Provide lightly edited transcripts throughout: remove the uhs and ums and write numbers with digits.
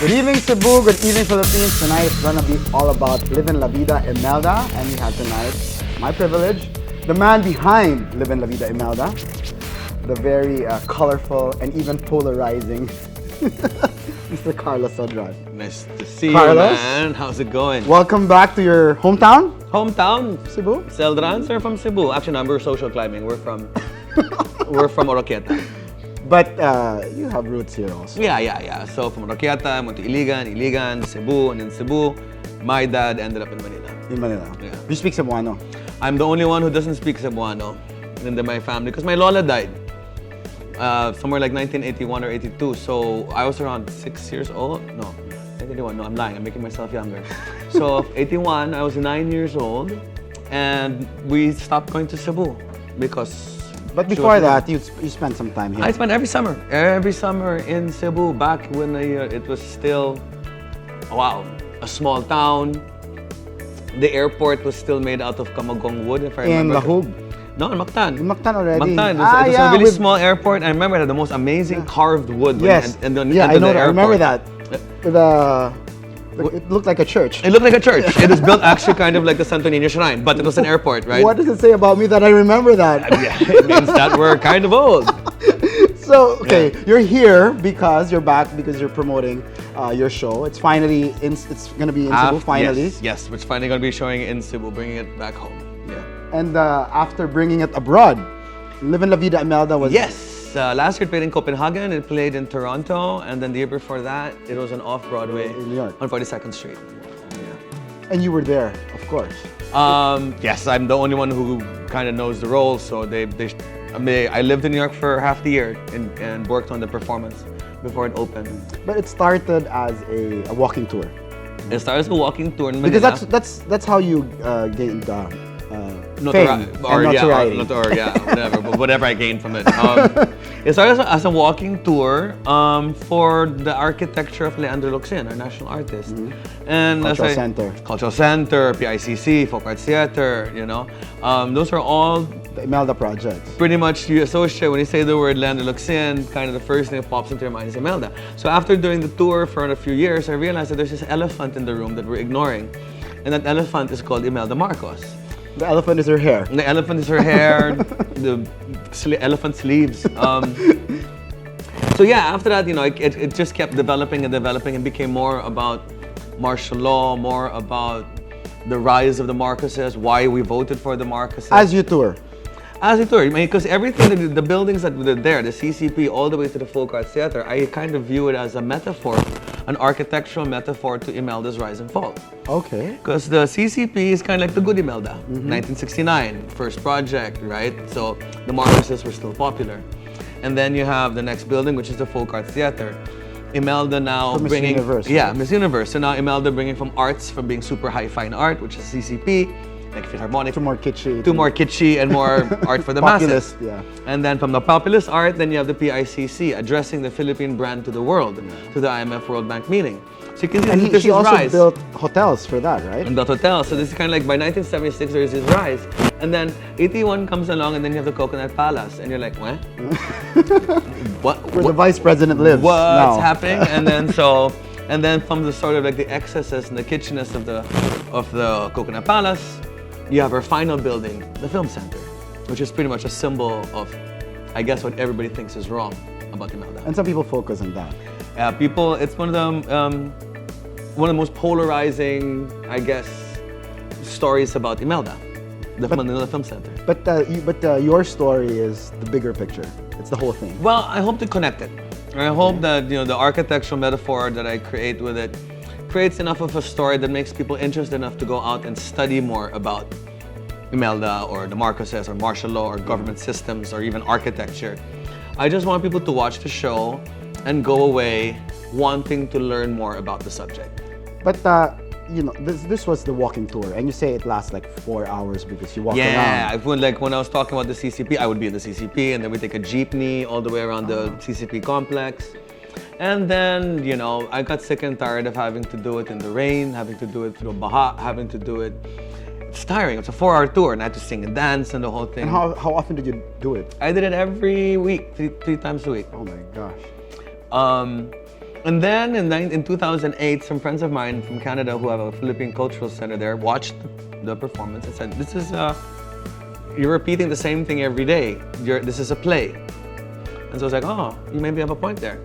Good evening, Cebu. Good evening, Philippines. Tonight is gonna be all about Livin' La Vida Imelda, and we have tonight my privilege, the man behind Livin' La Vida Imelda, the very colorful and even polarizing Mr. Carlos Celdran. Nice to see Carlos? you, man. How's it going? Welcome back to your hometown, Hometown? Cebu. Celdran, sir, from Cebu. Actually, no, we're social climbing. We're from Oroquieta. But you have roots here also. Yeah. So from Oroquieta, went to Iligan, Cebu, and then Cebu. My dad ended up in Manila. In Manila. Yeah. You speak Cebuano. I'm the only one who doesn't speak Cebuano in my family because my lola died somewhere like 1981 or 82. So I was around 6 years old. No, 1981. No, I'm lying. I'm making myself younger. So 81, I was 9 years old, and we stopped going to Cebu because. But before that, you spent some time here. I spent every summer in Cebu back when it was still, a small town. The airport was still made out of kamagong wood, if I remember. In Lahug? No, in Mactan. In Mactan already? Mactan. It was a really small airport. I remember it had the most amazing carved wood. Yes. And then I know. I remember that. It It looked like a church. It looked like a church. It was built actually kind of like the Santo Niño Shrine, but it was an airport, right? What does it say about me that I remember that? Yeah, it means that we're kind of old. So, okay, you're here because you're back because you're promoting your show. It's finally it's going to be in Cebu finally. Yes, it's finally going to be showing in Cebu, bringing it back home. Yeah. And after bringing it abroad, Livin' La Vida Imelda was... Yes. Last year it played in Copenhagen, it played in Toronto, and then the year before that, it was on Off-Broadway in New York on 42nd Street. Yeah. And you were there, of course. Yes, I'm the only one who kind of knows the role, so I lived in New York for half the year and worked on the performance before it opened. But it started as a walking tour. It started as a walking tour in Manila. Because that's how you gained fame or notoriety. Whatever I gained from it. It started as a walking tour for the architecture of Leandro Locsin, our national artist. And Cultural Center, PICC, Folk Arts Theater, those are all the Imelda projects. Pretty much you associate, when you say the word Leandro Locsin, kind of the first thing that pops into your mind is Imelda. So after doing the tour for a few years, I realized that there's this elephant in the room that we're ignoring. And that elephant is called Imelda Marcos. The elephant is her hair. The elephant is her hair, the elephant sleeves. So yeah, after that, it just kept developing and became more about martial law, more about the rise of the Marcoses, why we voted for the Marcoses. As you tour? As you tour, because everything, the buildings that were there, the CCP, all the way to the Folk Arts Theater, I kind of view it as a metaphor, an architectural metaphor to Imelda's rise and fall. Okay. Because the CCP is kind of like the good Imelda, 1969, first project, right? So the Marcoses were still popular. And then you have the next building, which is the Folk Arts Theater. Imelda now bringing... Miss Universe. Yeah, Miss Universe. So now Imelda bringing from arts, from being super high fine art, which is CCP, like Philharmonic. Too more kitschy. Too more kitschy and more art for the masses. Populist, yeah. And then from the populist art, then you have the PICC, addressing the Philippine brand to the world, to the IMF World Bank meeting. So you can see this she also rise. built hotels for that, right? And built hotels. So this is kind of like by 1976 there is this rise. And then 81 comes along and then you have the Coconut Palace. And you're like, what? Where the vice president lives. What's happening? And then from the sort of like the excesses and the kitschiness of the Coconut Palace, you have our final building, the Film Center, which is pretty much a symbol of, I guess, what everybody thinks is wrong about Imelda. And some people focus on that. It's one of the most polarizing, I guess, stories about Imelda, the Manila Film Center. But your story is the bigger picture. It's the whole thing. Well, I hope to connect it. I hope that the architectural metaphor that I create with it creates enough of a story that makes people interested enough to go out and study more about Imelda or the Marcoses or martial law or government systems or even architecture. I just want people to watch the show and go away wanting to learn more about the subject. But this was the walking tour, and you say it lasts like 4 hours because you walk around. Yeah, when I was talking about the CCP, I would be in the CCP, and then we take a jeepney all the way around the CCP complex. And then, I got sick and tired of having to do it in the rain, having to do it through Baha, having to do it. It's tiring. It's a 4-hour tour, and I had to sing and dance and the whole thing. And how often did you do it? I did it every week, three times a week. Oh my gosh. And then in 2008, some friends of mine from Canada who have a Philippine Cultural Center there watched the performance and said, "This is you're repeating the same thing every day. This is a play." And so I was like, "Oh, you maybe have a point there."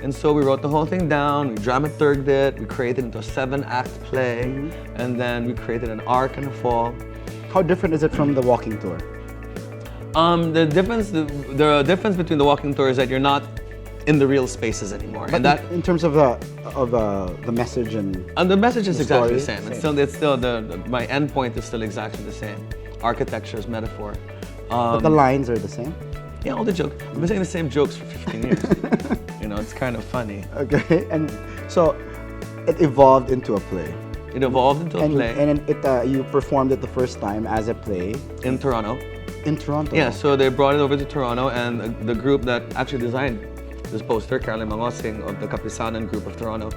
And so we wrote the whole thing down, we dramaturged it, we created it into a 7-act play, and then we created an arc and a fall. How different is it from the walking tour? The difference between the walking tour is that you're not in the real spaces anymore. But and that in terms of the message and the message is the exactly the story, same. It's still my end point is still exactly the same. Architecture is metaphor. but the lines are the same. Yeah, all the jokes. I've been saying the same jokes for 15 years. You know, it's kind of funny. Okay, and so it evolved into a play. It evolved into a play. And you performed it the first time as a play in Toronto. In Toronto. Yeah, so they brought it over to Toronto, and the group that actually designed this poster, Caroline Mangosing of the Kapisanan group of Toronto,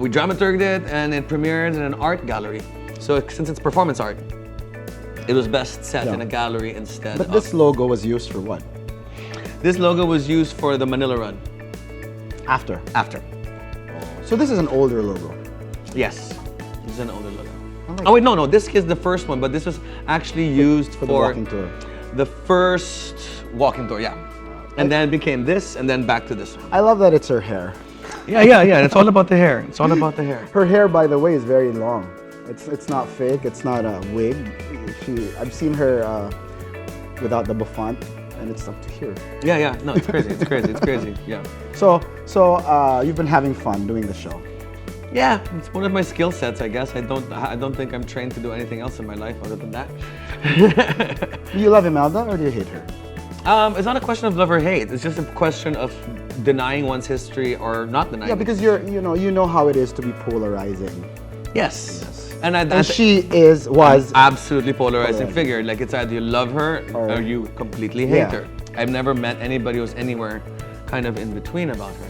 we dramaturged it, and it premiered in an art gallery. So since it's performance art, it was best set in a gallery instead. But this logo was used for what? This logo was used for the Manila Run. After. After. So this is an older logo. Yes, this is an older logo. like Oh wait, no, this is the first one, but this was actually used for the walking tour. The first walking tour, yeah. And then it became this, and then back to this one. I love that it's her hair. Yeah. It's all about the hair. It's all about the hair. Her hair, by the way, is very long. It's not fake. It's not a wig. I've seen her without the bouffant, and it's up to here. Yeah. No, it's crazy. It's crazy. Yeah. So you've been having fun doing the show. Yeah, it's one of my skill sets, I guess. I don't think I'm trained to do anything else in my life other than that. Do you love Imelda or do you hate her? It's not a question of love or hate. It's just a question of denying one's history or not denying. Yeah, because you know how it is to be polarizing. Yes. And she was absolutely polarizing figure. Like it's either you love her or you completely hate her. I've never met anybody who's anywhere kind of in between about her.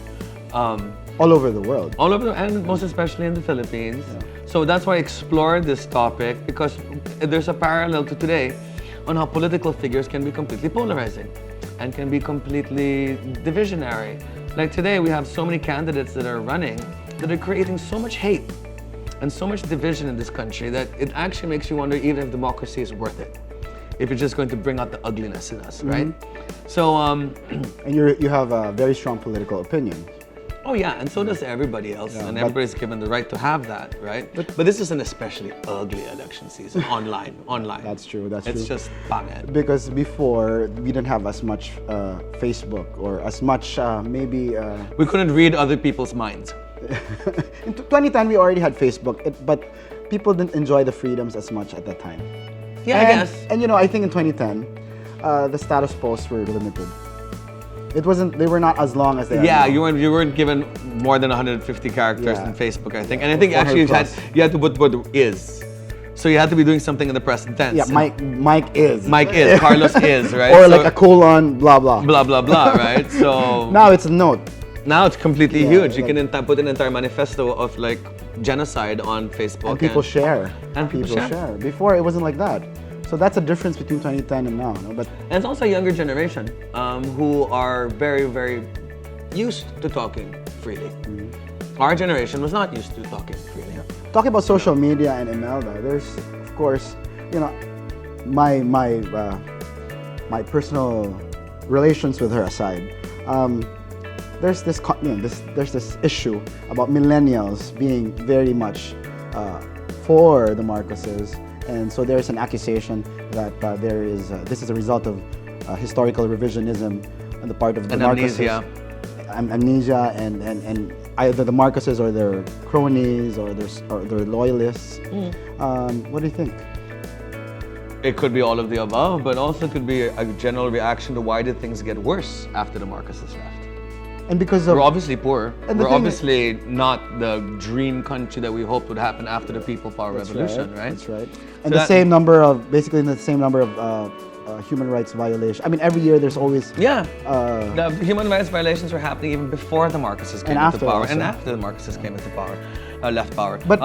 All over the world. All over, and most especially in the Philippines. Yeah. So that's why I explored this topic, because there's a parallel to today on how political figures can be completely polarizing and can be completely divisionary. Like today, we have so many candidates that are running that are creating so much hate and so much division in this country that it actually makes you wonder even if democracy is worth it. If you're just going to bring out the ugliness in us, right? So, and you have a very strong political opinion. Oh yeah, and so does everybody else, and everybody's given the right to have that, right? But this is an especially ugly election season, online. That's true, It's just pangit. Because before, we didn't have as much Facebook or as much, we couldn't read other people's minds. In 2010, we already had Facebook, but people didn't enjoy the freedoms as much at that time. Yeah, I guess. And I think in 2010, the status posts were limited. They were not as long as they are now. You weren't given more than 150 characters in Facebook, I think. And I think actually you had to put what is. So you had to be doing something in the present tense. Yeah, Mike is. Carlos is, right? Or like a colon, blah, blah. Blah, blah, blah, right? So now it's a note. Now it's completely huge. You can put an entire manifesto of like genocide on Facebook. And people share. And people share. Before it wasn't like that. So that's a difference between 2010 and now. No? And it's also a younger generation who are very, very used to talking freely. Our generation was not used to talking freely. Talking about social media and Imelda, there's, of course, my personal relations with her aside. There's this issue about millennials being very much for the Marcoses. And so there's an accusation that this is a result of historical revisionism on the part of the Marcoses. Amnesia and either the Marcoses or their cronies or their loyalists. What do you think? It could be all of the above, but also could be a general reaction to why did things get worse after the Marcoses left. And because we're obviously poor. We're obviously not the dream country that we hoped would happen after the People Power Revolution, right? That's right. And the same number of human rights violations. I mean, every year there's always the human rights violations were happening even before the Marcoses came into power, and after the Marcoses came into power, left power. But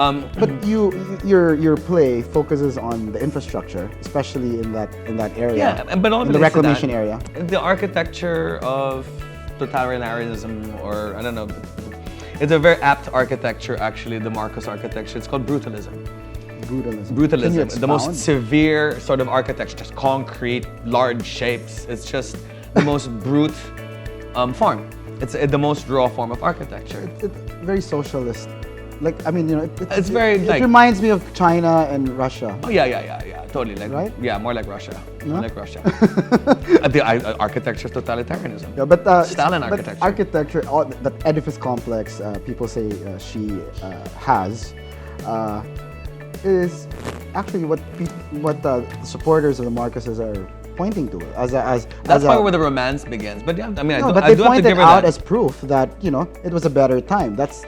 your play focuses on the infrastructure, especially in that area. Yeah, but in the reclamation area. The architecture of totalitarianism, or I don't know. It's a very apt architecture, actually, the Marcos architecture. It's called brutalism. Brutalism, the most severe sort of architecture, just concrete, large shapes. It's just the most brute form. It's the most raw form of architecture. It's very socialist. Like, I mean, it's very it reminds me of China and Russia. Oh yeah, totally. Like, right? Yeah, more like Russia. No? More like Russia. The architecture is totalitarianism. Yeah, but Stalin architecture. But architecture, that edifice complex, people say she has, is actually what the supporters of the Marcoses are pointing to That's probably where the romance begins. But yeah, I mean, no, I but do they have to pointed give her out that. as proof that it was a better time. That's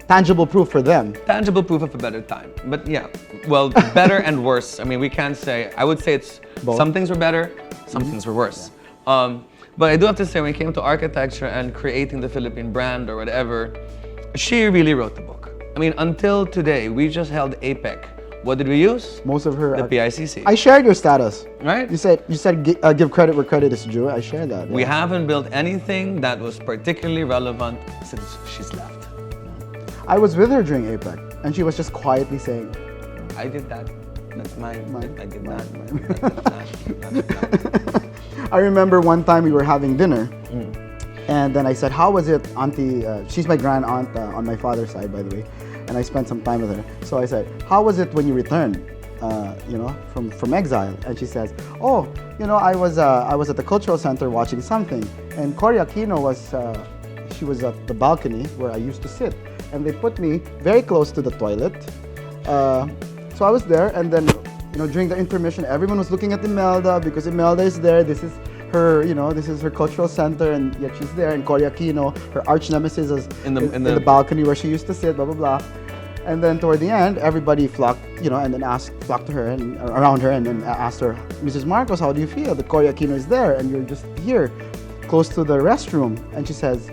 tangible proof for them. Tangible proof of a better time. But yeah, well, better and worse. I mean, we can't say. I would say it's both. Some things were better, some things were worse. Yeah. But I do have to say, when it came to architecture and creating the Philippine brand or whatever, she really wrote the book. I mean, until today, we just held APEC. What did we use? Most of her. The PICC. I shared your status. Right? You said give credit where credit is due. I shared that. We haven't built anything that was particularly relevant since she's left. I was with her during APEC, and she was just quietly saying, I did that. That's mine. I did that. I remember one time we were having dinner, and then I said, how was it, Auntie? She's my grand aunt on my father's side, by the way, and I spent some time with her. So I said, how was it when you returned, from exile? And she says, oh, I was at the cultural center watching something, and Cory Aquino she was at the balcony where I used to sit, and they put me very close to the toilet. So I was there, and then, during the intermission, everyone was looking at Imelda because Imelda is there. This is her, this is her cultural center, and yet she's there. And Cory Aquino, her arch nemesis, is in the balcony where she used to sit. Blah blah blah. And then toward the end, everybody flocked, and then flocked to her and around her, and then asked her, Mrs. Marcos, how do you feel that Cory Aquino is there and you're just here, close to the restroom? And she says,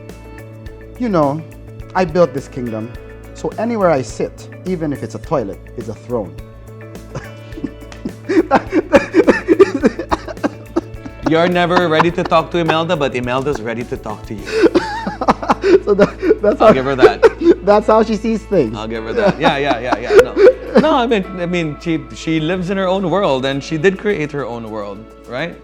I built this kingdom, so anywhere I sit, even if it's a toilet, is a throne. You're never ready to talk to Imelda, but Imelda's ready to talk to you. So that's how, I'll give her that. That's how she sees things. I'll give her that. Yeah. No, I mean, she lives in her own world, and she did create her own world, right?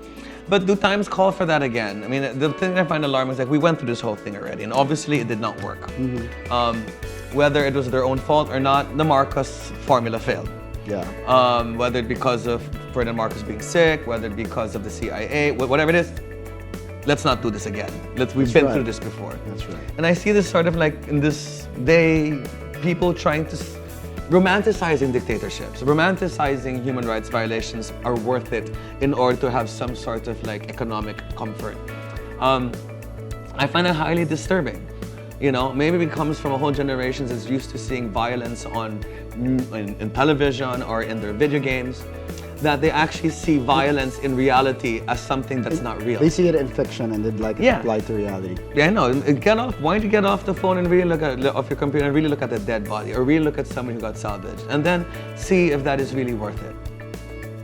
But do times call for that again? I mean, the thing I find alarming is like we went through this whole thing already, and obviously it did not work. Whether it was their own fault or not, the Marcos formula failed. Yeah. Whether it because of Ferdinand Marcos being sick, whether it because of the CIA, whatever it is, let's not do this again. We've been through this before. That's right. And I see this sort of like in this day, people trying to romanticizing dictatorships, romanticizing human rights violations are worth it in order to have some sort of like economic comfort. I find it highly disturbing. Maybe it comes from a whole generation that's used to seeing violence in television or in their video games, that they actually see violence in reality as something that's not real. They see it in fiction and they'd like it applied to reality. Yeah, I know. Why don't you get off the phone and really off your computer and really look at the dead body, or really look at someone who got salvaged, and then see if that is really worth it.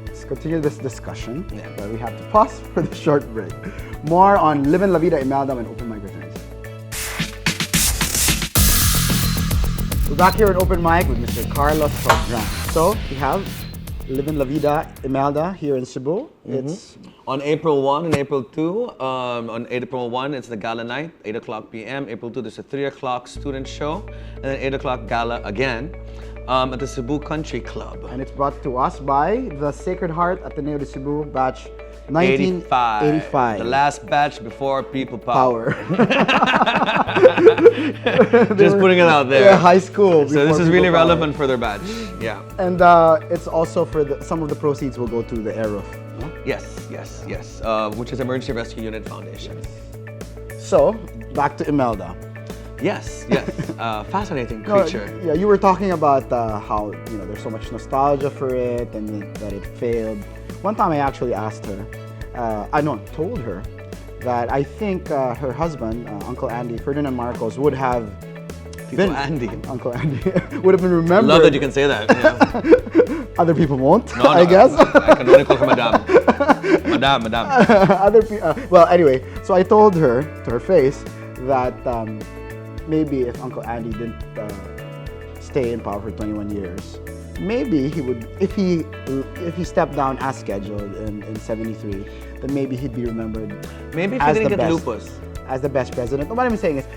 Let's continue this discussion, but we have to pause for the short break. More on Live in La Vida Imelda when Open Mic returns. We're back here at Open Mic with Mr. Carlos Celdran. So we have Live in La Vida Imelda here in Cebu. It's on April 1 and April 2. On April 1, it's the gala night, 8 o'clock p.m. April 2, there's a 3 o'clock student show, and then 8 o'clock gala again at the Cebu Country Club. And it's brought to us by the Sacred Heart Ateneo de Cebu, batch 1985. The last batch before people power. Just putting it out there. Yeah, high school. So this is really relevant for their batch. Yeah. And it's also for some of the proceeds will go to the Air Roof. No? Yes. Which is Emergency Rescue Unit Foundation. So back to Imelda. Yes. Fascinating creature. No, yeah, you were talking about how there's so much nostalgia for it and that it failed. One time I actually asked her, told her that I think her husband, Uncle Andy, Ferdinand Marcos, would have Uncle Andy would have been remembered. Love that you can say that. Yeah. Other people won't, No, I guess. I can only call her Madame. Madame. Well, anyway, so I told her to her face that maybe if Uncle Andy didn't stay in power for 21 years, maybe he would, if he stepped down as scheduled in 73, then maybe he'd be remembered Maybe if he didn't get lupus. As the best president. What I'm saying is,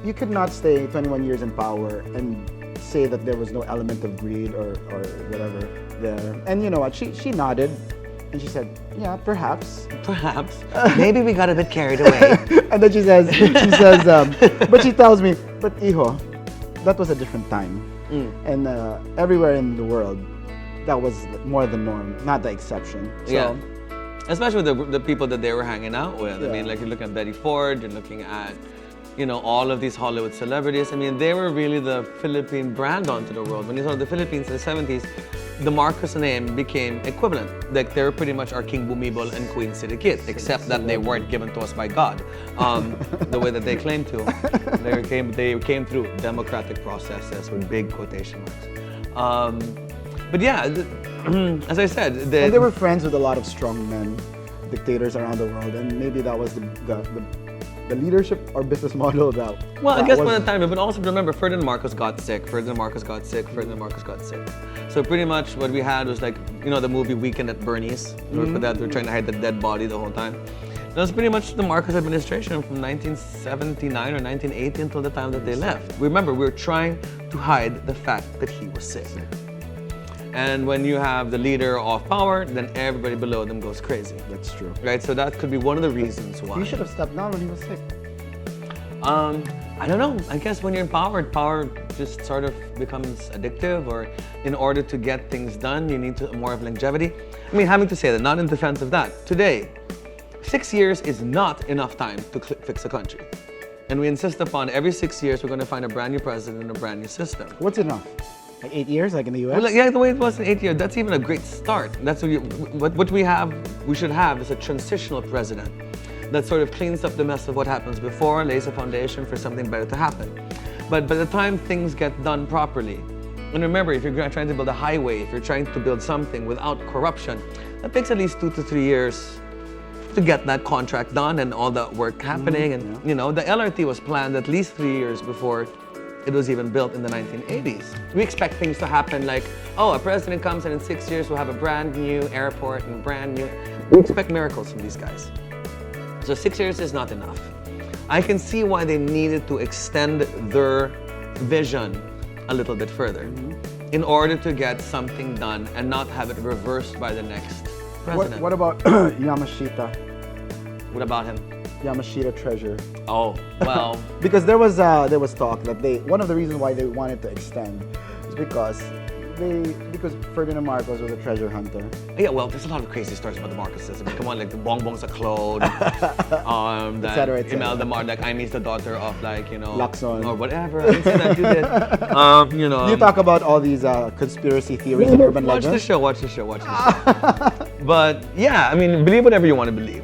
you could not stay 21 years in power and say that there was no element of greed or whatever there. And you know what? She nodded and she said, yeah, perhaps. Perhaps. Maybe we got a bit carried away. And then she says, but she tells me, but Iho, that was a different time. And everywhere in the world, that was more the norm, not the exception. So, Yeah. Especially with the people that they were hanging out with. Yeah. I mean, like you're looking at Betty Ford, you're looking at, you know, all of these Hollywood celebrities. I mean, they were really the Philippine brand onto the world. When you saw the Philippines in the 70s, the Marcos name became equivalent. Like they were pretty much our King Bumibol and Queen City Kid, except that they weren't given to us by God, the way that they claimed to. They came through democratic processes with big quotation marks. But yeah, as I said, and they were friends with a lot of strong men, dictators around the world, and maybe that was the leadership or business model that. Well, that I guess was, by the time, but also remember, Ferdinand Marcos got sick. So pretty much what we had was like, you know, the movie Weekend at Bernie's, where we're trying to hide the dead body the whole time. That was pretty much the Marcos administration from 1979 or 1980 until the time that they left. Remember, we were trying to hide the fact that he was sick. And when you have the leader off power, then everybody below them goes crazy. That's true. Right? So that could be one of the reasons why. He should have stepped down when he was sick. I don't know. I guess when you're empowered, power just sort of becomes addictive, or in order to get things done, you need more of longevity. I mean, having to say that, not in defense of that. Today, 6 years is not enough time to fix a country. And we insist upon every 6 years, we're going to find a brand new president and a brand new system. What's enough? Like 8 years, like in the US? Well, yeah, the way it was in 8 years, that's even a great start. That's what we should have is a transitional president that sort of cleans up the mess of what happens before, lays a foundation for something better to happen. But by the time things get done properly, and remember, if you're trying to build a highway, if you're trying to build something without corruption, that takes at least 2 to 3 years to get that contract done and all that work happening. And you know, the LRT was planned at least 3 years before it was even built in the 1980s. We expect things to happen like, oh, a president comes and in 6 years we'll have a brand new airport and brand new. We expect miracles from these guys. So 6 years is not enough. I can see why they needed to extend their vision a little bit further in order to get something done and not have it reversed by the next president. What about Yamashita? What about him? Yamashita treasure. Oh, well. Because there was talk that one of the reasons why they wanted to extend is because Ferdinand Marcos was a treasure hunter. Yeah, well, there's a lot of crazy stories about the Marcos system. I mean, come on, like the bongbong's a clone. That Imelda like Imy's the daughter of like, you know, Lacson. Or whatever. I didn't say that, you did. You know. You talk about all these conspiracy theories and urban legends. Watch the show. But yeah, I mean, believe whatever you want to believe.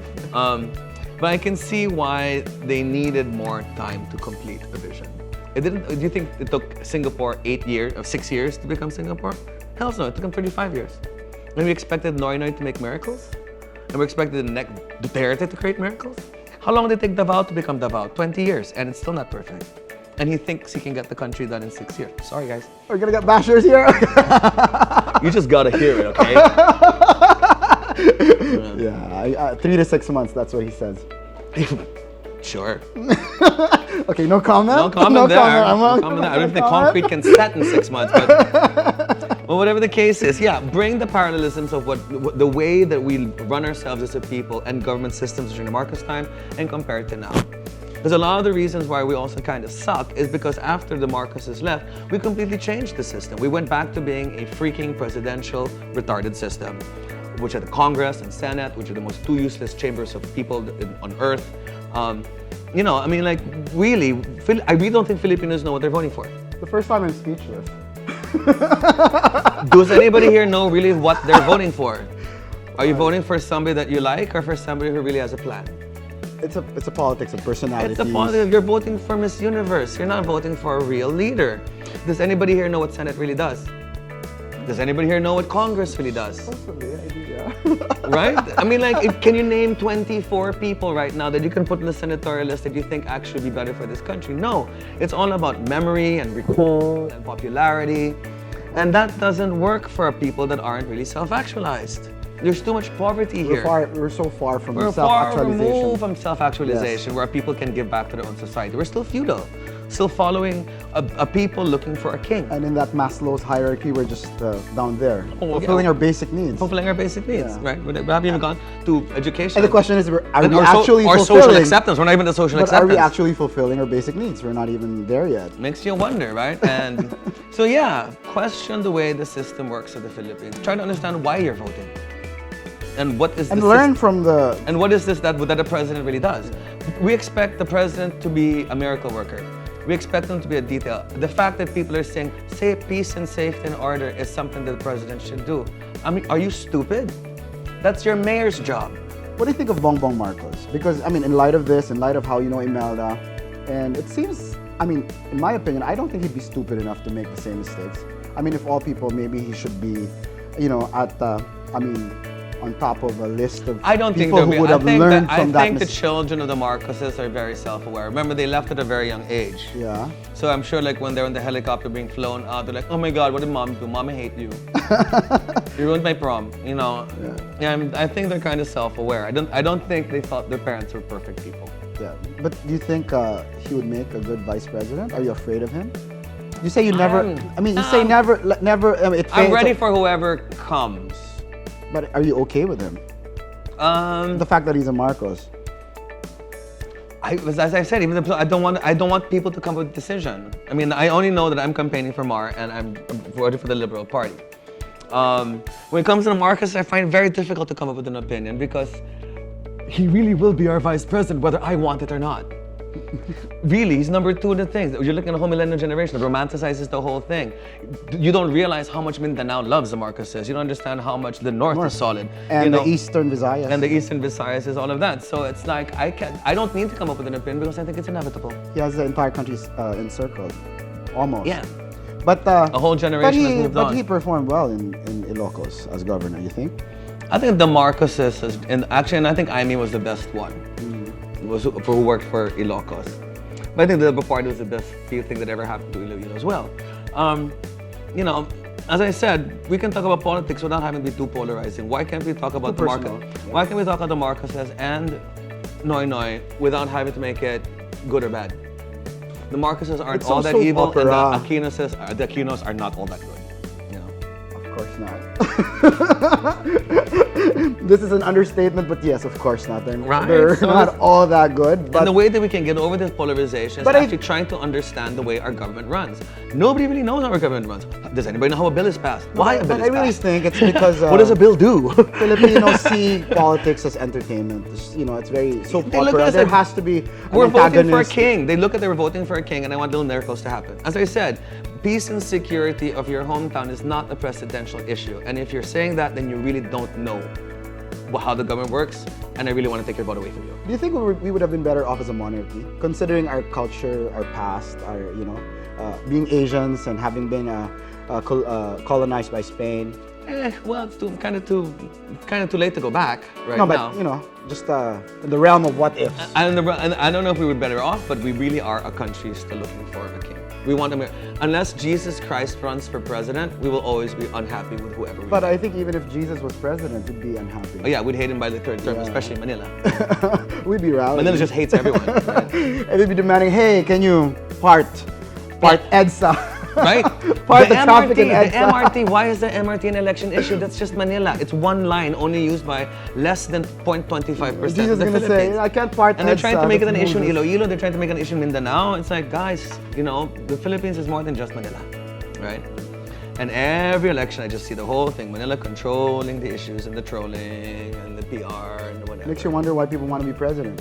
But I can see why they needed more time to complete the vision. Do you think it took Singapore 6 years to become Singapore? Hell no, it took them 35 years. And we expected Noy Noy to make miracles? And we expected the next Duterte to create miracles? How long did it take Davao to become Davao? 20 years, and it's still not perfect. And he thinks he can get the country done in 6 years. Sorry, guys. We're gonna get bashers here. You just gotta hear it, okay? Yeah, 3 to 6 months, that's what he says. Sure. Okay, no comment? No comment there. I don't know if the concrete can set in 6 months, but well, whatever the case is, yeah, bring the parallelisms of what the way that we run ourselves as a people and government systems during the Marcos time and compare it to now. Because a lot of the reasons why we also kind of suck is because after the Marcoses left, we completely changed the system. We went back to being a freaking presidential retarded system, which are the Congress and Senate, which are the most two useless chambers of people on earth. You know, I mean, like, really, I really don't think Filipinos know what they're voting for. The first time I'm speechless. Does anybody here know really what they're voting for? Are you voting for somebody that you like or for somebody who really has a plan? It's a politics of personalities. It's a politics. You're voting for Miss Universe. You're not voting for a real leader. Does anybody here know what Senate really does? Does anybody here know what Congress really does? Possibly, I do, yeah. Right? I mean, like, can you name 24 people right now that you can put in the senatorial list that you think actually be better for this country? No. It's all about memory and recall and popularity. And that doesn't work for people that aren't really self-actualized. There's too much poverty here. We're so far from We're self-actualization. far removed from self-actualization, Yes. where people can give back to their own society. We're still feudal, still following a people looking for a king. And in that Maslow's hierarchy, we're just down there, Oh, fulfilling yeah. our basic needs. Fulfilling our basic needs, Yeah. right? We haven't even gone to education. And the question is, are And we our actually our fulfilling? social acceptance. We're not even the social But acceptance. are we actually fulfilling our basic needs? We're not even there yet. Makes you wonder, right? And so yeah, question the way the system works in the Philippines. Try to understand why you're voting. And what is And the learn from the... And what is this that the president really does? We expect the president to be a miracle worker. We expect him to be a detail. The fact that people are saying, say peace and safety and order is something that the president should do. I mean, are you stupid? That's your mayor's job. What do you think of Bongbong Marcos? Because, I mean, in light of this, in light of how you know Imelda, and it seems, I mean, in my opinion, I don't think he'd be stupid enough to make the same mistakes. I mean, if all people, maybe he should be, you know, on top of a list of I don't think people who would have learned from that I think the mistake. children of the Marcoses are very self-aware. Remember, they left at a very young age. Yeah. So I'm sure, like, when they're in the helicopter being flown out, they're like, "Oh my God, what did Mom do? Mom, I hate you. You ruined my prom." You know. Yeah. I think they're kind of self-aware. I don't think they thought their parents were perfect people. Yeah. But do you think he would make a good vice president? Are you afraid of him? You say you never. I mean, you say never. Never. I mean, I'm ready for whoever comes. But are you okay with him? The fact that he's a Marcos. As I said, even I don't want people to come with a decision. I mean, I only know that I'm campaigning for Mar and I'm voting for the Liberal Party. When it comes to the Marcos, I find it very difficult to come up with an opinion because he really will be our vice president, whether I want it or not. Really, he's number two in the things. You're looking at the whole millennial generation that romanticizes the whole thing. You don't realize how much Mindanao loves the Marcoses. You don't understand how much the North is solid. And the Eastern Visayas. And the Eastern Visayas is all of that. So it's like, I don't need to come up with an opinion because I think it's inevitable. He has the entire country encircled. Almost. Yeah. But a whole generation has moved on. But he performed well in Ilocos as governor, you think? I think the Marcoses, and I think Aimee was the best one. Who worked for Ilocos. But I think the Liberal Party was the best thing that ever happened to Iloilo as well. You know, as I said, we can talk about politics without having to be too polarizing. Why can't we talk about the Marcos? Why can't we talk about the Marcoses and Noy Noy without having to make it good or bad? The Marcoses aren't all that evil, and the Aquinos are not all that good. Of course not. This is an understatement, but yes, of course not. They're not all that good. But and the way that we can get over this polarization is actually trying to understand the way our government runs. Nobody really knows how our government runs. Does anybody know how a bill is passed? Why a bill is passed? I really think it's because what does a bill do? Filipinos see politics as entertainment. You know, it's very soap opera. There has to be we're voting for a king. They look at they were voting for a king, and I want little miracles to happen. As I said, peace and security of your hometown is not a presidential issue. And if you're saying that, then you really don't know how the government works, and I really want to take your vote away from you. Do you think we would have been better off as a monarchy, considering our culture, our past, our being Asians and having been colonized by Spain? Well, it's kind of too late to go back right now. No, but you know, just in the realm of what ifs. I don't know if we were better off, but we really are a country still looking for a king. We want unless Jesus Christ runs for president, we will always be unhappy with whoever we But I think even if Jesus was president, we'd be unhappy. Oh yeah, we'd hate him by the third term, especially Manila. We'd be rallying. Manila just hates everyone. Right? And they'd be demanding, hey, can you part EDSA? Right? Part the traffic in EDSA. The MRT, why is the MRT an election issue? That's just Manila. It's one line only used by less than 0.25% Jesus of the gonna Philippines. say, I can't part And they're trying to make it an that's issue in Moses. Iloilo, they're trying to make it an issue in Mindanao. It's like, guys, you know, the Philippines is more than just Manila, right? And every election, I just see the whole thing. Manila controlling the issues and the trolling and the PR and whatever. Makes you wonder why people want to be president.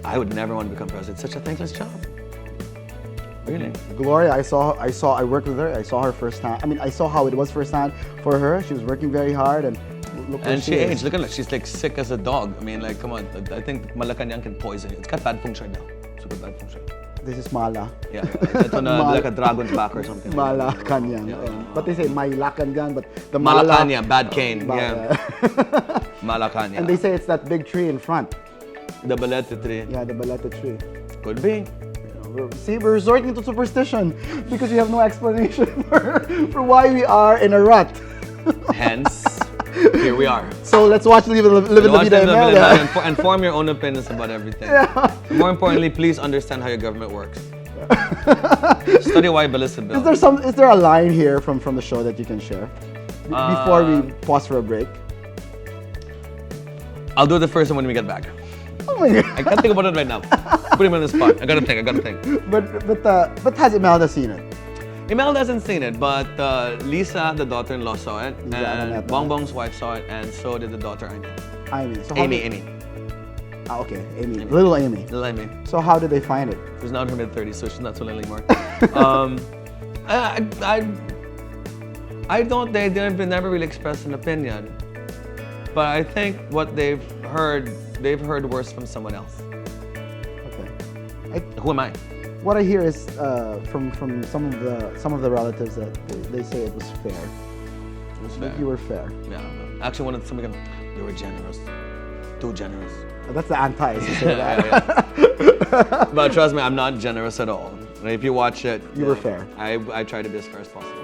I would never want to become president. It's such a thankless job. Really? Gloria, I worked with her. I saw her firsthand. I mean, I saw how it was firsthand for her. She was working very hard, and look where And she is. aged. Look at her. She's like sick as a dog. I mean, like, come on. I think Malacanang can poison you. It's got bad feng shui now. Super bad feng shui. This is Mala. Yeah, ito na like a dragon's back or something. Malacanang. Yeah. But they say Malacanang, but the Mala... Malacanang, bad cane. Yeah. Malacanang. And they say it's that big tree in front. The balete tree. Yeah, the balete tree. Could be. See, we're resorting to superstition because we have no explanation for why we are in a rut. Hence, here we are. So let's watch Live La Vida Imelda. And form your own opinions about everything. Yeah. More importantly, please understand how your government works. Study why ballistic bill. Is there a line here from the show that you can share before we pause for a break? I'll do the first one when we get back. Oh my God. I can't think about it right now. Put him on the spot. I gotta think. But has Imelda seen it? Imelda hasn't seen it, but Lisa, the daughter-in-law, saw it, and Bongbong's wife saw it, and so did the daughter, Amy. Amy. Ah, okay, Amy. Little Amy. Little Amy. So how did they find it? She's now in her mid-30s, so she's not so little anymore. They've never really expressed an opinion, but I think what they've heard worse from someone else. Okay. Who am I? What I hear is from some of the relatives that they say it was fair. It was fair. You were fair. Yeah. Actually, they were generous. Too generous. That's the anti. To say that. Yeah. But trust me, I'm not generous at all. If you watch it, you were fair. I try to be as fair as possible.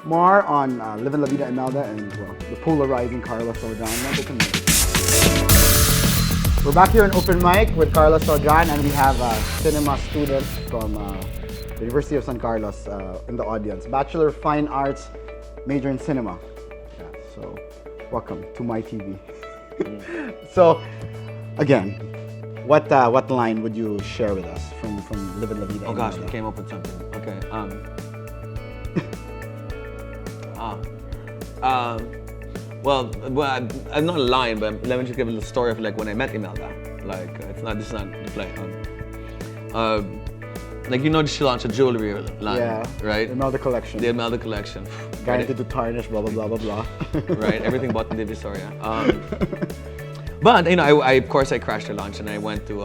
More on Live La Vida Imelda and the polarizing Carlos Celdran. We're back here in Open Mic with Carlos Celdran, and we have a cinema student from the University of San Carlos in the audience. Bachelor of Fine Arts, major in cinema. Yeah, so welcome to my TV. So, again, what line would you share with us from Live La Vida? Oh gosh, we came up with something. Okay. Well, I'm not lying, but let me just give a little story of like when I met Imelda. Like, this is not the play. Like, she launched a jewelry line, yeah, right? The Imelda collection. The Imelda collection. Guaranteed to tarnish, blah, blah, blah, blah, blah. Right, everything bought in Divisoria. But, of course, I crashed her lunch and I went to,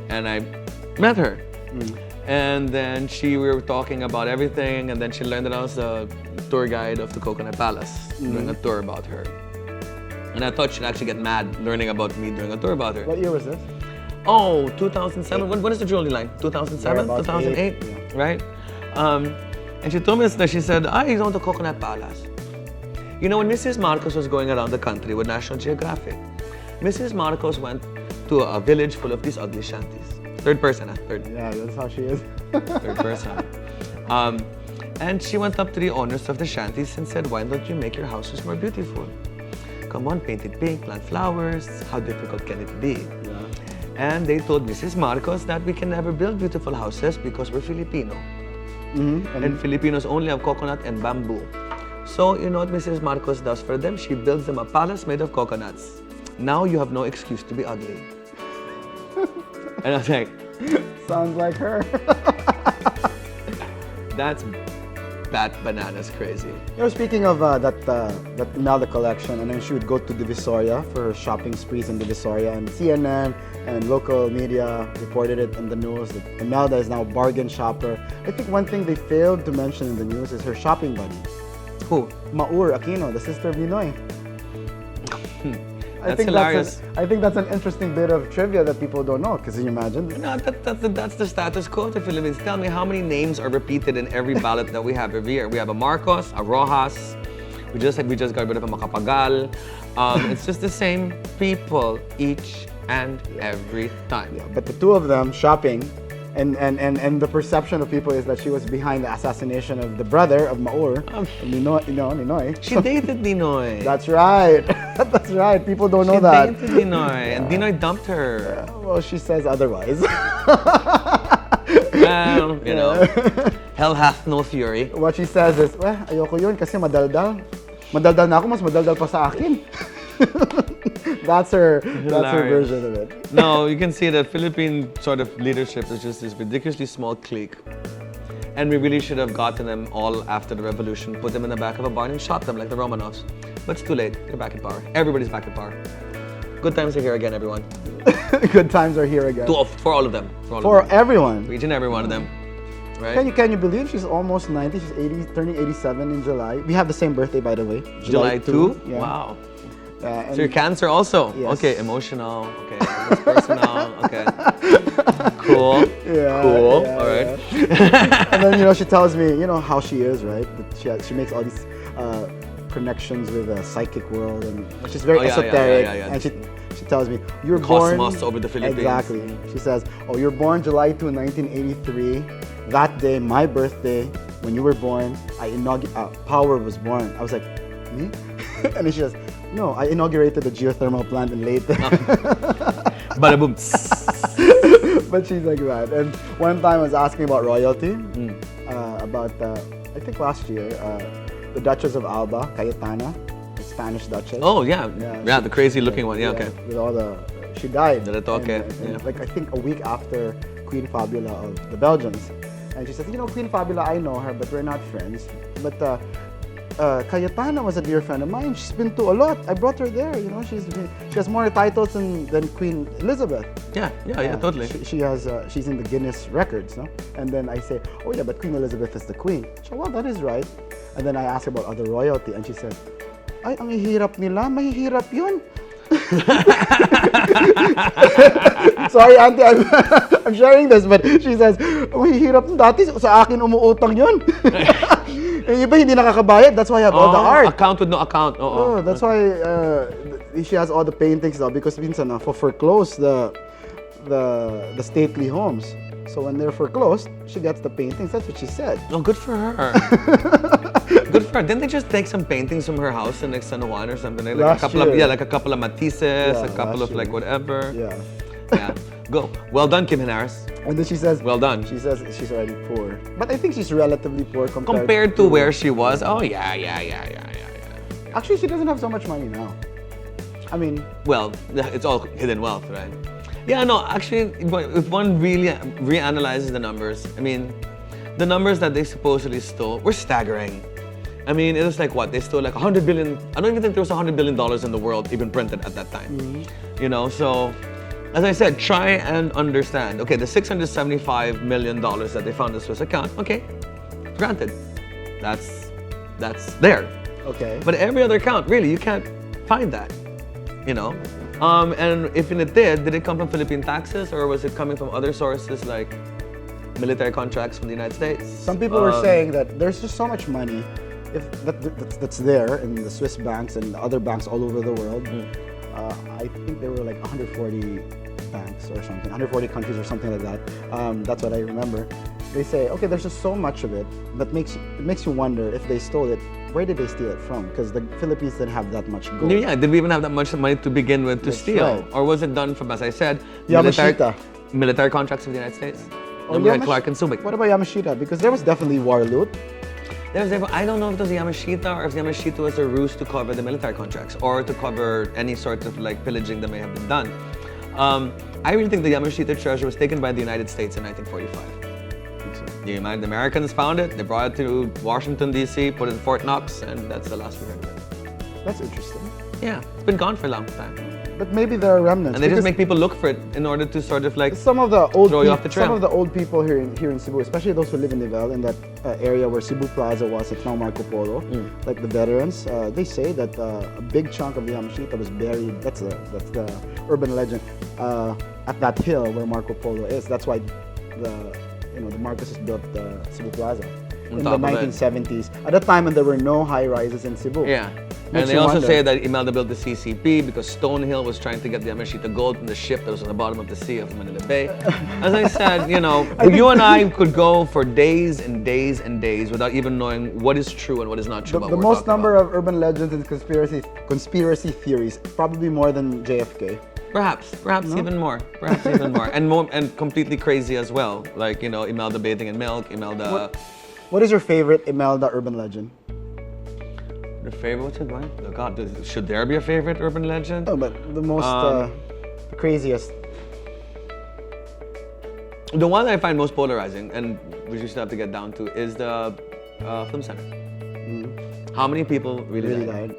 and I met her. And then we were talking about everything, and then she learned that I was the tour guide of the Coconut Palace, doing a tour about her. And I thought she'd actually get mad learning about me doing a tour about her. What year was this? Oh, 2007. When is the jewelry line? 2007? 2008? Yeah. Right? And she told me this, she said, he's on the Coconut Palace. When Mrs. Marcos was going around the country with National Geographic, Mrs. Marcos went to a village full of these ugly shanties. Third person, third. Yeah, that's how she is. Third person. And she went up to the owners of the shanties and said, why don't you make your houses more beautiful? Come on, paint it pink, plant flowers. How difficult can it be? Yeah. And they told Mrs. Marcos that we can never build beautiful houses because we're Filipino. And Filipinos only have coconut and bamboo. So, you know what Mrs. Marcos does for them? She builds them a palace made of coconuts. Now you have no excuse to be ugly. And I was like, sounds like her. That's bat bananas crazy. Speaking of that Imelda collection, and then she would go to Divisoria for her shopping sprees in Divisoria, and CNN and local media reported it in the news that Imelda is now a bargain shopper. I think one thing they failed to mention in the news is her shopping buddy. Who? Maur Aquino, the sister of Ninoy. That's hilarious. I think that's an interesting bit of trivia that people don't know. Because you imagine? No, that's the status quo of the Philippines. Tell me how many names are repeated in every ballot that we have every year. We have a Marcos, a Rojas. We just got rid of a Macapagal. It's just the same people each and every time. Yeah, but the two of them shopping, and the perception of people is that she was behind the assassination of the brother of Maur, Ninoy. She dated Ninoy. That's right. That's right. People don't know that. She dated Ninoy, and Ninoy dumped her. Well, she says otherwise. Well, hell hath no fury. What she says is, ayoko yun kasi madaldal. Madaldal na ako, mas madaldal pa sa akin. That's her version of it. No, you can see that Philippine sort of leadership is just this ridiculously small clique. And we really should have gotten them all after the revolution, put them in the back of a barn and shot them like the Romanovs. But it's too late. They're back in power. Everybody's back in power. Good times are here again, everyone. Good times are here again. For all of them. For everyone. For each and every one of them. Right? Can you believe she's almost 90? She's 80, turning 87 in July. We have the same birthday, by the way. July 2? Yeah. Wow. And So you're Cancer also? Yes. Okay, emotional. Okay, personal. Okay. Cool. Yeah, Cool. yeah, All right. yeah. And then, she tells me, how she is, right? That she makes all these connections with the psychic world, and she's very esoteric. Yeah. And she tells me, you're Cosmos born... over the Philippines. Exactly. She says, you're born July 2, 1983. That day, my birthday, when you were born, Power was born. I was like, me? And then she says, no, I inaugurated the geothermal plant in Leyte. Bada boom. But she's like that. And one time I was asking about royalty, about, I think last year, the Duchess of Alba, Cayetana, the Spanish Duchess. Oh, yeah. Yeah, the crazy looking one. Yeah, okay. With all she died. And, like, I think a week after Queen Fabiola of the Belgians. And she says, Queen Fabiola, I know her, but we're not friends. But Cayetana was a dear friend of mine. She's been to a lot. I brought her there. She has more titles than Queen Elizabeth. Yeah, totally. She's in the Guinness records, no? And then I say, oh yeah, but Queen Elizabeth is the queen. So well, that is right. And then I ask her about other royalty, and she says, ay, ang hirap nila, mahihirap yun. Sorry, Auntie, I'm sharing this, but she says, mahihirap dati sa akin umuutang yun. Yung iba hindi nakakabayad, that's why I have all the art. Account with no account. That's why she has all the paintings now, because minsan for foreclose the stately homes. So when they're foreclosed, she gets the paintings. That's what she said. Oh, good for her. Good for her. Didn't they just take some paintings from her house in like San Juan or something? Like a couple of Matisses, a couple of like whatever. Yeah. Yeah. Go. Well done, Kim Harris. And then she says, well done. She says she's already poor. But I think she's relatively poor compared to where she was. Oh, yeah. Actually, she doesn't have so much money now. I mean... Well, it's all hidden wealth, right? Yeah, no, actually, if one really reanalyzes the numbers, I mean, the numbers that they supposedly stole were staggering. I mean, it was like what? They stole like 100 billion. I don't even think there was $100 billion in the world even printed at that time. Mm-hmm. So as I said, try and understand. Okay, the $675 million that they found in the Swiss account, okay, granted, that's there. Okay. But every other account, really, you can't find that, And if it did it come from Philippine taxes, or was it coming from other sources like military contracts from the United States? Some people were saying that there's just so much money that's there in the Swiss banks and other banks all over the world. I think there were like 140 banks or something, 140 countries or something like that. That's what I remember. They say, okay, there's just so much of it that it makes you wonder if they stole it. Where did they steal it from? Because the Philippines didn't have that much gold. Yeah, did we even have that much money to begin with to steal? Right. Or was it done from, as I said, military contracts of the United States? We had Clark and Subic. What about Yamashita? Because there was definitely war loot. I don't know if it was Yamashita or if Yamashita was a ruse to cover the military contracts or to cover any sort of like pillaging that may have been done. I really think the Yamashita treasure was taken by the United States in 1945. The Americans found it, they brought it to Washington, D.C., put it in Fort Knox, and that's the last we heard of it. That's interesting. Yeah, it's been gone for a long time. But maybe there are remnants. And they just make people look for it in order to sort of like some of the old throw you off the trail. Some of the old people here in Cebu, especially those who live in Nivel, in that area where Cebu Plaza was, it's now Marco Polo, like the veterans, they say that a big chunk of the Yamashita was buried. That's the urban legend at that hill where Marco Polo is. That's why the Marcoses built the Cebu Plaza in the 1970s. At a time when there were no high rises in Cebu. Yeah. And they also say that Imelda built the CCP because Stonehill was trying to get the Yamashita gold from the ship that was on the bottom of the sea of Manila Bay. As I said, you and I could go for days and days and days without even knowing what is true and what is not true about the what we're most number about. of urban legends and conspiracy theories, probably more than JFK. Perhaps even more. And completely crazy as well. Like, Imelda bathing in milk, Imelda... What is your favorite Imelda urban legend? The favorite? What's it, man? Oh God, should there be a favorite urban legend? No, but the most the craziest. The one that I find most polarizing, and we just have to get down to, is the film center. How many people really died?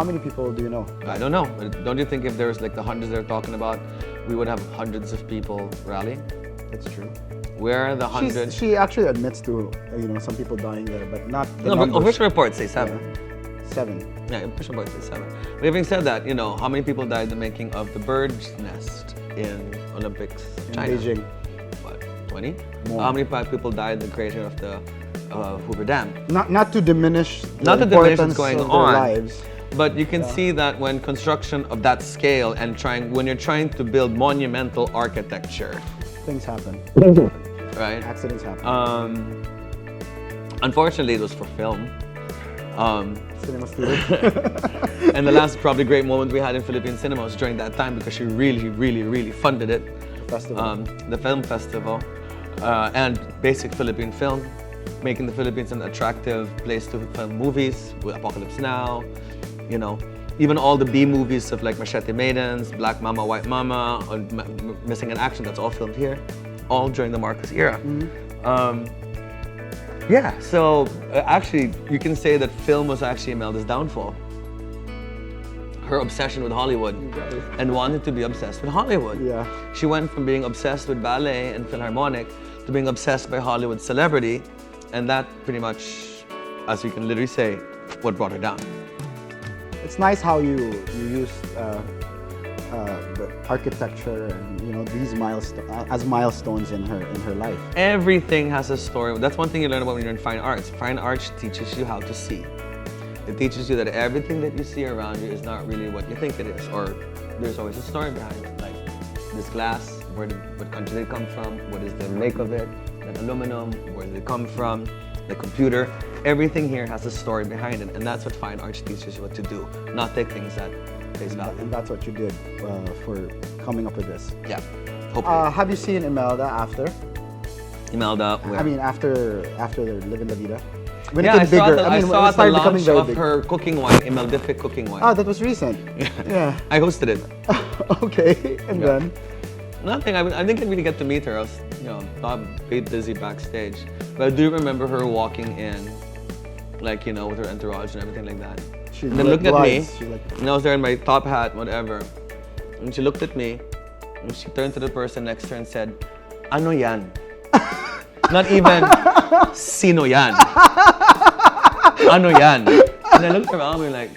How many people do you know? I don't know. But don't you think if there's like the hundreds they're talking about, we would have hundreds of people rally? That's true. Where are the hundreds? She actually admits to some people dying there, but not the No, but numbers. official reports say 7. Yeah. 7. Yeah, official reports say 7. But having said that, how many people died the making of the bird's nest in Olympics, In China? Beijing. What, 20? More. How many people died in the creation of the Hoover Dam? Not to diminish the Not to diminish importance what's going of their on, lives. but you can see that when construction of that scale and when you're trying to build monumental architecture, Things happen. right? Accidents happen. Unfortunately, it was for film. Cinema theater. And the last probably great moment we had in Philippine cinema was during that time because she really, really, really funded it. Festival. The film festival and basic Philippine film, making the Philippines an attractive place to film movies with Apocalypse Now, even all the B movies of like Machete Maidens, Black Mama, White Mama, or Missing in Action, that's all filmed here, all during the Marcos era. Yeah, so actually you can say that film was actually Imelda's downfall. Her obsession with Hollywood and wanted to be obsessed with Hollywood. Yeah. She went from being obsessed with ballet and Philharmonic to being obsessed by Hollywood celebrity, and that pretty much, as you can literally say, what brought her down. It's nice how you use the architecture and these milestones in her life. Everything has a story. That's one thing you learn about when you're in fine arts. Fine arts teaches you how to see. It teaches you that everything that you see around you is not really what you think it is, or there's always a story behind it. Like this glass, what country did it come from? What is the make of it? That aluminum, where did it come from? The computer. Everything here has a story behind it, and that's what fine arts teaches you what to do, not take things at face value. And that's what you did for coming up with this. Yeah, hopefully. Have you seen Imelda after? Imelda, where? I mean, after the Live in La Vida. When yeah, it gets bigger. I when saw it at the started becoming launch very of big. her cooking wine, Imeldific cooking wine. Oh, that was recent. Yeah. I hosted it. Okay, and then? Nothing. I didn't really get to meet her. I was, very busy backstage. But I do remember her walking in, like, with her entourage and everything like that. She And then looked at me, She and I was there in my top hat, whatever. And she looked at me, and she turned to the person next to her and said, "Ano yan?" Not even, "Sino yan?" "Ano yan?" And I looked around and like,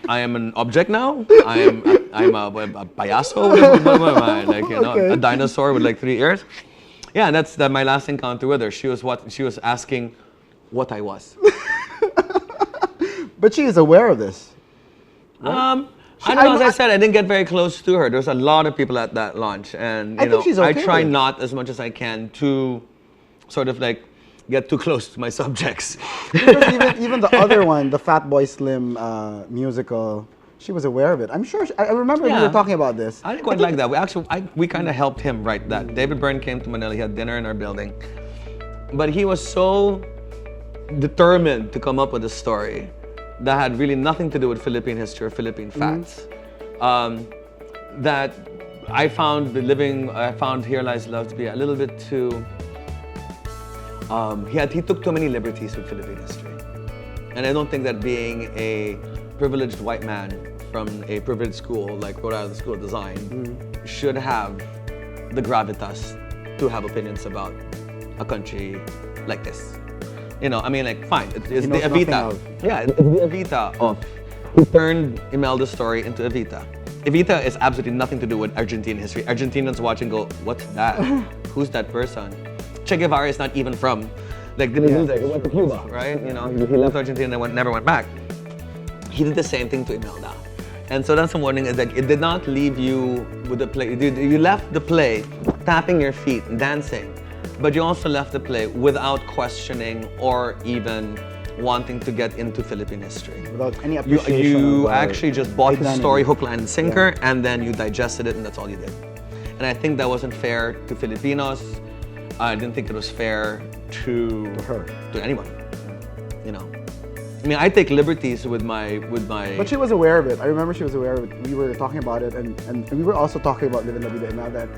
I am an object now? I'm a payaso? What am I? Like, Okay. a dinosaur with like 3 ears? Yeah, that's my last encounter with her. She was asking what I was. But she is aware of this. I don't know, as I said, I didn't get very close to her. There's a lot of people at that launch, and I think she's okay I try with it. not as much as I can to sort of like get too close to my subjects. Because even the other one, the Fatboy Slim musical, she was aware of it. I'm sure. I remember we Yeah. were talking about this. I didn't quite like that. We kind of helped him write that. David Byrne came to Manila. He had dinner in our building, but he was so determined to come up with a story that had really nothing to do with Philippine history or Philippine facts. That I found Here Lies Love to be a little bit too. He took too many liberties with Philippine history, and I don't think that being a privileged white man from a privileged school like Rhode Island School of Design should have the gravitas to have opinions about a country like this. Fine, it's the knows nothing Evita. of. Yeah, it's the Evita of who turned Imelda's story into Evita. Evita is absolutely nothing to do with Argentine history. Argentinians watch and go, "What's that? Who's that person?" Che Guevara is not even from, didn't move there. He went to Cuba, right? He left Argentina and never went back. He did the same thing to Imelda. And so that's what I'm wondering is that it did not leave you with the play. You left the play tapping your feet and dancing, but you also left the play without questioning or even wanting to get into Philippine history. Without any appreciation. You of our actually just bought the identity. story hook, line, and sinker, and then you digested it, and that's all you did. And I think that wasn't fair to Filipinos. I didn't think it was fair to her. to anyone. I take liberties with my. But she was aware of it. I remember she was aware of it. We were talking about it, and we were also talking about Live in La Vida now that,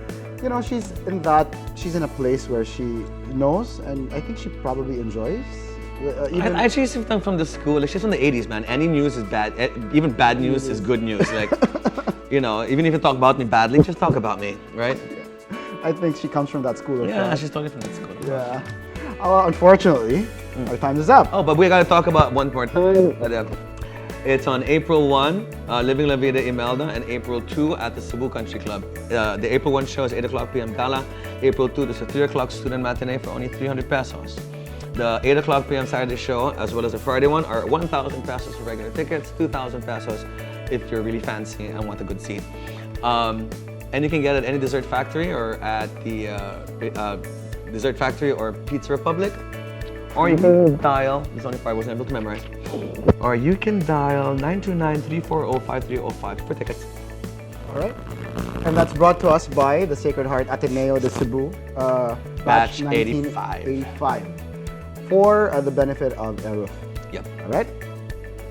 she's in a place where she knows, and I think she probably enjoys Even I actually see them from the school. Like, she's from the 80s, man. Any news is bad. Even bad news is good news. Like, you know, even if you talk about me badly, just talk about me, right? I think she comes from that school of Yeah, thought. she's talking from that school. Yeah. Unfortunately, our time is up. Oh, but we gotta talk about one more time. It's on April 1, Living La Vida Imelda, and April 2 at the Cebu Country Club. The April 1 show is 8 o'clock p.m. gala. April 2, there's a 3 o'clock student matinee for only 300 pesos. The 8 o'clock p.m. Saturday show, as well as the Friday one, are 1,000 pesos for regular tickets, 2,000 pesos if you're really fancy and want a good seat. And you can get it at any Dessert Factory or at the Dessert Factory or Pizza Republic. Or you can dial, this is the only part I wasn't able to memorize, or you can dial 929-340-5305 for tickets. All right. And that's brought to us by the Sacred Heart Ateneo de Cebu, Batch 1985, for the benefit of Eruf. Yep. All right.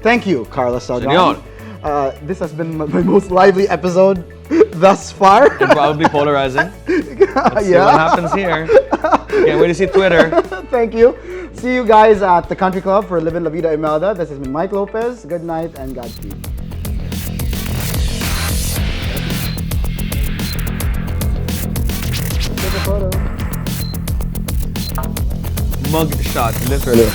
Thank you, Carlos Celdran. Senor. This has been my most lively episode thus far. And probably polarizing. Let's see what happens here. Can't wait to see Twitter. Thank you. See you guys at the Country Club for Livin' La Vida Imelda. This has been Mike Lopez. Good night and Godspeed. Take a photo. Mug shot, literally.